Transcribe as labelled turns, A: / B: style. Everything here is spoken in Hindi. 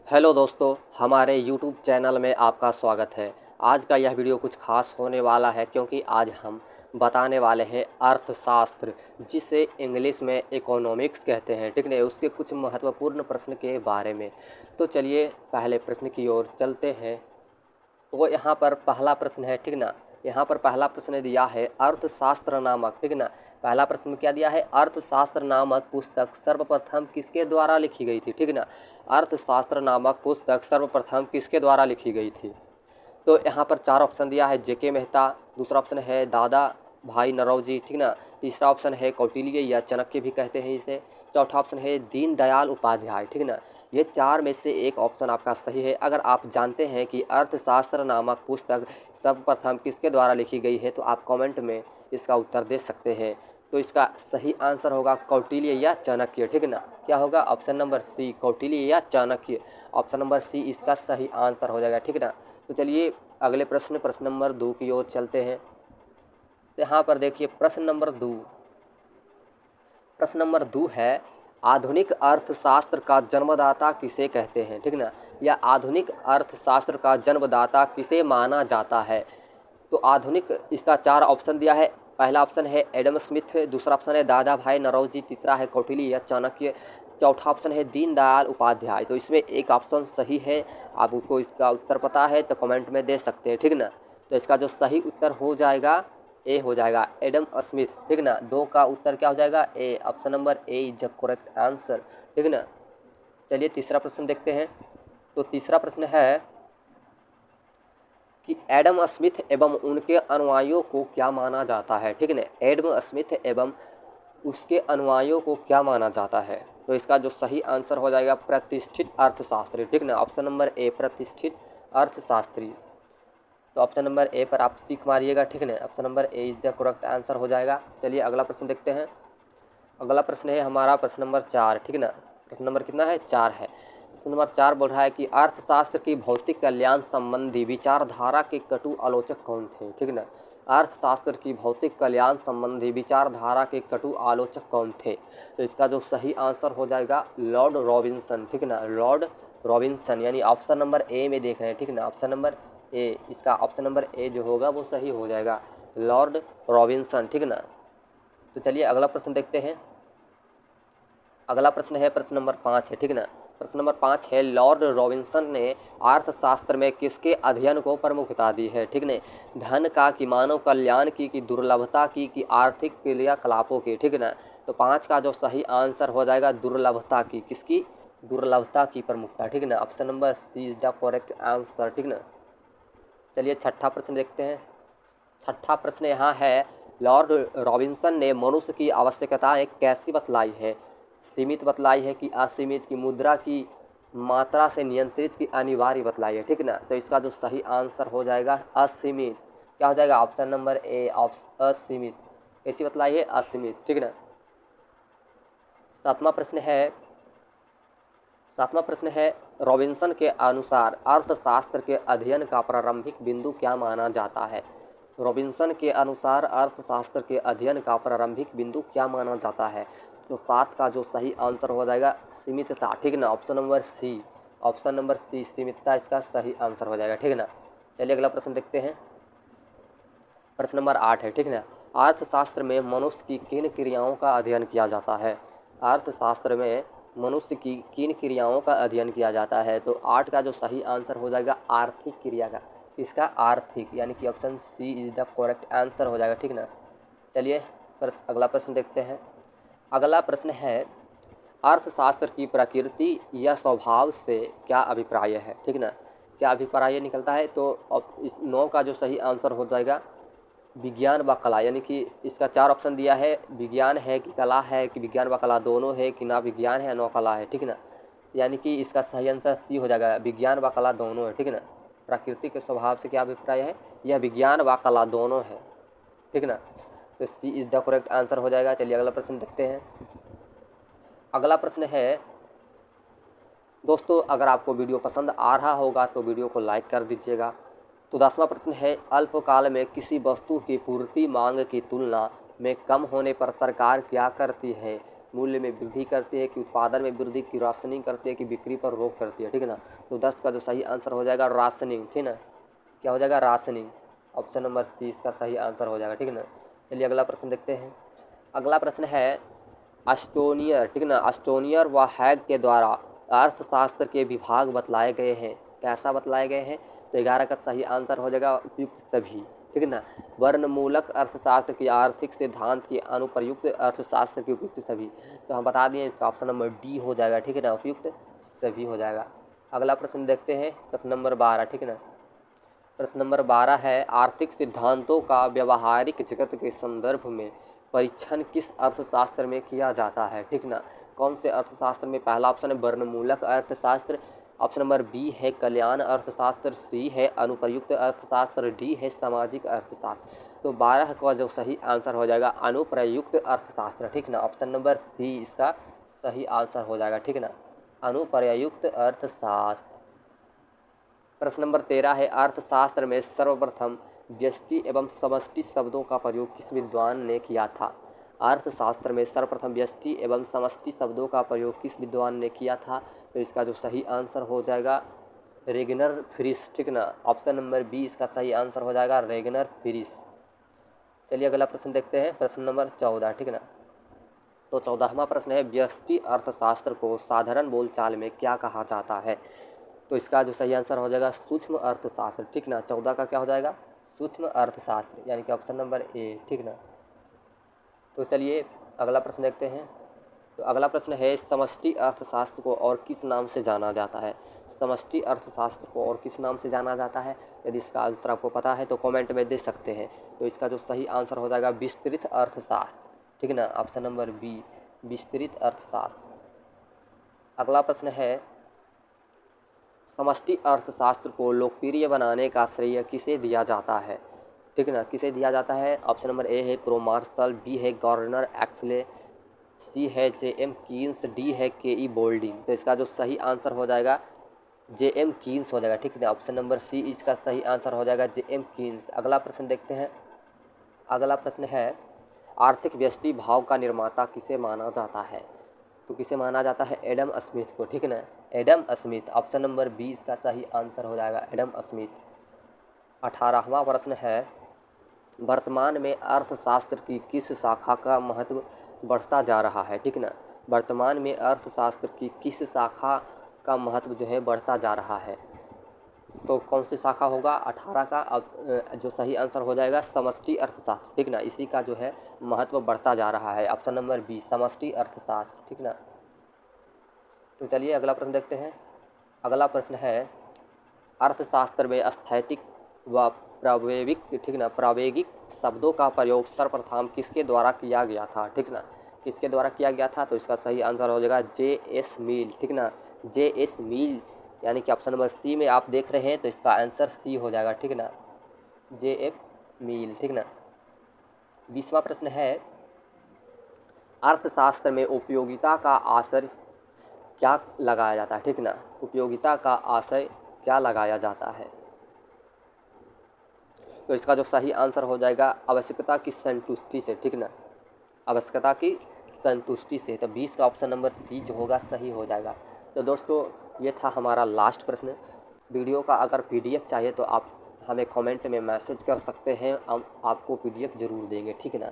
A: हेलो दोस्तों, हमारे यूट्यूब चैनल में आपका स्वागत है। आज का यह वीडियो कुछ खास होने वाला है क्योंकि आज हम बताने वाले हैं अर्थशास्त्र, जिसे इंग्लिश में इकोनॉमिक्स कहते हैं, ठीक है। उसके कुछ महत्वपूर्ण प्रश्न के बारे में। तो चलिए पहले प्रश्न की ओर चलते हैं। तो यहाँ पर पहला प्रश्न है, ठीक ना। यहाँ पर पहला प्रश्न दिया है अर्थशास्त्र नामक, ठीक ना। पहला प्रश्न क्या दिया है, अर्थशास्त्र नामक पुस्तक सर्वप्रथम किसके द्वारा लिखी गई थी, ठीक ना। अर्थशास्त्र नामक पुस्तक सर्वप्रथम किसके द्वारा लिखी गई थी। तो यहाँ पर चार ऑप्शन दिया है, जेके मेहता, दूसरा ऑप्शन है दादा भाई नरौजी, ठीक ना। तीसरा ऑप्शन है कौटिल्य या चाणक्य भी कहते हैं इसे। चौथा ऑप्शन है दीनदयाल उपाध्याय, ठीक ना। ये चार में से एक ऑप्शन आपका सही है। अगर आप जानते हैं कि अर्थशास्त्र नामक पुस्तक सर्वप्रथम किसके द्वारा लिखी गई है तो आप कमेंट में इसका उत्तर दे सकते हैं। तो इसका सही आंसर होगा कौटिल्य या चाणक्य, ठीक ना। क्या होगा, ऑप्शन नंबर सी, कौटिल्य या चाणक्य। ऑप्शन नंबर सी इसका सही आंसर हो जाएगा, ठीक ना। तो चलिए अगले प्रश्न नंबर 2 की ओर चलते हैं। तो यहाँ पर देखिए प्रश्न नंबर 2 है, आधुनिक अर्थशास्त्र का जन्मदाता किसे कहते हैं, ठीक ना। या आधुनिक अर्थशास्त्र का जन्मदाता किसे माना जाता है। तो आधुनिक, इसका चार ऑप्शन दिया है। पहला ऑप्शन है एडम स्मिथ, दूसरा ऑप्शन है दादा भाई नरौजी, तीसरा है कौटिल्य या चाणक्य, चौथा ऑप्शन है दीनदयाल उपाध्याय। तो इसमें एक ऑप्शन सही है। आपको इसका उत्तर पता है तो कमेंट में दे सकते हैं, ठीक ना। तो इसका जो सही उत्तर हो जाएगा ए हो जाएगा, एडम स्मिथ, ठीक ना। दो का उत्तर क्या हो जाएगा, A. Option number A is the correct answer, ठीक ना। चलिए तीसरा प्रश्न देखते हैं। तो तीसरा प्रश्न है कि एडम स्मिथ एवं उनके अनुयायियों को क्या माना जाता है, ठीक है। एडम स्मिथ एवं उसके अनुयायियों को क्या माना जाता है। तो इसका जो सही आंसर हो जाएगा प्रतिष्ठित अर्थशास्त्री, ठीक ना। ऑप्शन नंबर ए प्रतिष्ठित अर्थशास्त्री। तो ऑप्शन नंबर ए पर आप टिक मारिएगा, ठीक है। Option number A is the correct answer हो जाएगा। चलिए अगला प्रश्न देखते हैं। अगला प्रश्न है हमारा प्रश्न नंबर 4, ठीक ना। प्रश्न नंबर कितना है, 4 है। प्रश्न नंबर 4 बोल रहा है कि अर्थशास्त्र की भौतिक कल्याण संबंधी विचारधारा के कटु आलोचक कौन थे, ठीक ना। अर्थशास्त्र की भौतिक कल्याण संबंधी विचारधारा के कटु आलोचक कौन थे। तो इसका जो सही आंसर हो जाएगा लॉर्ड रॉबिन्सन, ठीक ना। लॉर्ड रॉबिन्सन, यानी ऑप्शन नंबर ए में देख रहे हैं, ठीक ना। ऑप्शन नंबर ए, इसका ऑप्शन नंबर ए जो होगा वो सही हो जाएगा, लॉर्ड रॉबिन्सन, ठीक ना। तो चलिए अगला प्रश्न देखते हैं। अगला प्रश्न है प्रश्न नंबर 5 है, ठीक ना। प्रश्न नंबर 5 है, लॉर्ड रॉबिन्सन ने अर्थशास्त्र में किसके अध्ययन को प्रमुखता दी है, ठीक ने। धन का, कि मानव कल्याण की, कि दुर्लभता की, कि आर्थिक क्रियाकलापों की, ठीक ना। तो 5 का जो सही आंसर हो जाएगा दुर्लभता की, किसकी, दुर्लभता की प्रमुखता, ठीक ना। Option number C is the correct answer, ठीक ना। चलिए छठा प्रश्न देखते हैं। छठा प्रश्न यहाँ है, लॉर्ड रॉबिन्सन ने मनुष्य की आवश्यकताएं कैसी बतलाई है। सीमित बतलाई है कि असीमित, की मुद्रा की मात्रा से नियंत्रित, की अनिवार्य बतलाई है, ठीक ना। तो इसका जो सही आंसर हो जाएगा असीमित। क्या हो जाएगा, ऑप्शन नंबर ए, असीमित। कैसी बतलाई है, असीमित, ठीक ना। सातवां प्रश्न है, रॉबिन्सन के अनुसार अर्थशास्त्र के अध्ययन का प्रारंभिक बिंदु क्या माना जाता है। रॉबिन्सन के अनुसार अर्थशास्त्र के अध्ययन का प्रारंभिक बिंदु क्या माना जाता है। तो 7 का जो सही आंसर हो जाएगा सीमितता, ठीक ना। Option number C, option number C सीमितता इसका सही आंसर हो जाएगा, ठीक ना। चलिए अगला प्रश्न देखते हैं। प्रश्न नंबर 8 है, ठीक ना। अर्थशास्त्र में मनुष्य की किन क्रियाओं का अध्ययन किया जाता है। अर्थशास्त्र में मनुष्य की किन क्रियाओं का अध्ययन किया जाता है। तो 8 का जो सही आंसर हो जाएगा आर्थिक क्रिया का, इसका आर्थिक, यानी कि option C is the correct answer हो जाएगा, ठीक ना। चलिए अगला प्रश्न देखते हैं। अगला प्रश्न है, अर्थशास्त्र की प्रकृति या स्वभाव से क्या अभिप्राय है, ठीक ना। क्या अभिप्राय निकलता है। तो अब इस 9 का जो सही आंसर हो जाएगा विज्ञान व कला, यानी कि इसका 4 ऑप्शन दिया है, विज्ञान है कि कला है, कि विज्ञान व कला दोनों है, कि ना विज्ञान है ना कला है, ठीक ना। यानी कि इसका सही आंसर सी हो जाएगा, विज्ञान व कला दोनों है, ठीक ना। प्रकृति के स्वभाव से क्या अभिप्राय है, यह विज्ञान व कला दोनों है, ठीक ना। तो सी इज द करेक्ट आंसर हो जाएगा। चलिए अगला प्रश्न देखते हैं। अगला प्रश्न है दोस्तों, अगर आपको वीडियो पसंद आ रहा होगा तो वीडियो को लाइक कर दीजिएगा। तो 10वां प्रश्न है, अल्पकाल में किसी वस्तु की पूर्ति मांग की तुलना में कम होने पर सरकार क्या करती है। मूल्य में वृद्धि करती है, कि उत्पादन में वृद्धि, की राशनिंग करती है, कि बिक्री पर रोक करती है, ठीक है ना। तो 10 का जो सही आंसर हो जाएगा राशनिंग, ठीक है ना। क्या हो जाएगा? राशनिंग। ऑप्शन नंबर सी इसका सही आंसर हो जाएगा, ठीक है ना। चलिए अगला प्रश्न देखते हैं। अगला प्रश्न है अस्टोनियर, ठीक है ना, अस्टोनियर व हैग के द्वारा अर्थशास्त्र के विभाग बतलाए गए हैं। कैसा बतलाए गए हैं? तो 11 का सही आंसर हो जाएगा उपयुक्त सभी, ठीक है ना। वर्णमूलक अर्थशास्त्र की आर्थिक सिद्धांत की अनुप्रयुक्त अर्थशास्त्र की उपयुक्त सभी। तो हम बता दिए इसका ऑप्शन नंबर डी हो जाएगा, ठीक है ना, उपयुक्त सभी हो जाएगा। अगला प्रश्न देखते हैं, प्रश्न नंबर 12, ठीक है ना। प्रश्न नंबर 12 है आर्थिक सिद्धांतों का व्यवहारिक जगत के संदर्भ में परीक्षण किस अर्थशास्त्र में किया जाता है, ठीक ना। कौन से अर्थशास्त्र में? पहला ऑप्शन है वर्णमूलक अर्थशास्त्र, ऑप्शन नंबर बी है कल्याण अर्थशास्त्र, सी है अनुप्रयुक्त अर्थशास्त्र, डी है सामाजिक अर्थशास्त्र। तो 12 का जो सही आंसर हो जाएगा अनुप्रयुक्त अर्थशास्त्र, ठीक ना। ऑप्शन नंबर सी इसका सही आंसर हो जाएगा, ठीक ना, अनुप्रयुक्त अर्थशास्त्र। प्रश्न नंबर 13 है अर्थशास्त्र में सर्वप्रथम व्यष्टि एवं समष्टि शब्दों का प्रयोग किस विद्वान ने किया था? अर्थशास्त्र में सर्वप्रथम व्यष्टि एवं समष्टि शब्दों का प्रयोग किस विद्वान ने किया था? तो इसका जो सही आंसर हो जाएगा रेगनर फ्रिश, ठीक ना। ऑप्शन नंबर बी इसका सही आंसर हो जाएगा रेगनर फ्रिश। चलिए अगला प्रश्न देखते हैं, प्रश्न नंबर 14, ठीक ना। तो 14वां प्रश्न है व्यष्टि अर्थशास्त्र को साधारण बोलचाल में क्या कहा जाता है? तो इसका जो सही आंसर हो जाएगा सूक्ष्म अर्थशास्त्र, ठीक ना। 14 का क्या हो जाएगा? सूक्ष्म अर्थशास्त्र, यानी कि ऑप्शन नंबर ए, ठीक ना। तो चलिए अगला प्रश्न देखते हैं। तो अगला प्रश्न है समष्टि अर्थशास्त्र को और किस नाम से जाना जाता है? समष्टि अर्थशास्त्र को और किस नाम से जाना जाता है? यदि इसका आंसर आपको पता है तो कमेंट में दे सकते हैं। तो इसका जो सही आंसर हो जाएगा विस्तृत अर्थशास्त्र, ठीक है ना, ऑप्शन नंबर बी विस्तृत अर्थशास्त्र। अगला प्रश्न है समष्टि अर्थशास्त्र को लोकप्रिय बनाने का श्रेय किसे दिया जाता है? ठीक है ना, किसे दिया जाता है? ऑप्शन नंबर ए है प्रो मार्शल, बी है गवर्नर एक्सले, सी है जे.एम. कीन्स, डी है के.ई. बोल्डिंग। तो इसका जो सही आंसर हो जाएगा जे.एम. कीन्स हो जाएगा, ठीक है ना। ऑप्शन नंबर सी इसका सही आंसर हो जाएगा जे.एम. कीन्स। अगला प्रश्न देखते हैं। अगला प्रश्न है आर्थिक व्यष्टि भाव का निर्माता किसे माना जाता है? तो किसे माना जाता है? एडम स्मिथ को, ठीक है ना, Adam Smith. Option number B इसका सही आंसर हो जाएगा एडम स्मिथ। 18वां प्रश्न है वर्तमान में अर्थशास्त्र की किस शाखा का महत्व बढ़ता जा रहा है? ठीक ना, वर्तमान में अर्थशास्त्र की किस शाखा का महत्व जो है बढ़ता जा रहा है? तो कौन सी शाखा होगा? 18 का अब जो सही आंसर हो जाएगा समष्टि अर्थशास्त्र, ठीक ना, इसी का जो है महत्व बढ़ता जा रहा है। ऑप्शन नंबर बी समष्टि अर्थशास्त्र, ठीक ना। तो चलिए अगला प्रश्न देखते हैं। अगला प्रश्न है अर्थशास्त्र में स्थैतिक व प्रावेगिक, ठीक ना, प्रावेगिक शब्दों का प्रयोग सर्वप्रथम किसके द्वारा किया गया था? ठीक ना, किसके द्वारा किया गया था? तो इसका सही आंसर हो जाएगा जे.एस. मिल, ठीक ना, जे.एस. मिल, यानी कि ऑप्शन नंबर सी में आप देख रहे हैं तो इसका आंसर सी हो जाएगा, ठीक ना, जे.एफ. मिल, ठीक ना। 20वां प्रश्न है अर्थशास्त्र में उपयोगिता का आशय क्या लगाया जाता है? ठीक ना, उपयोगिता का आशय क्या लगाया जाता है? तो इसका जो सही आंसर हो जाएगा आवश्यकता की संतुष्टि से, ठीक ना, आवश्यकता की संतुष्टि से। तो 20 का ऑप्शन नंबर सी जो होगा सही हो जाएगा। तो दोस्तों ये था हमारा लास्ट प्रश्न। वीडियो का अगर PDF चाहिए तो आप हमें कमेंट में मैसेज कर सकते हैं, हम आपको PDF ज़रूर देंगे, ठीक है ना।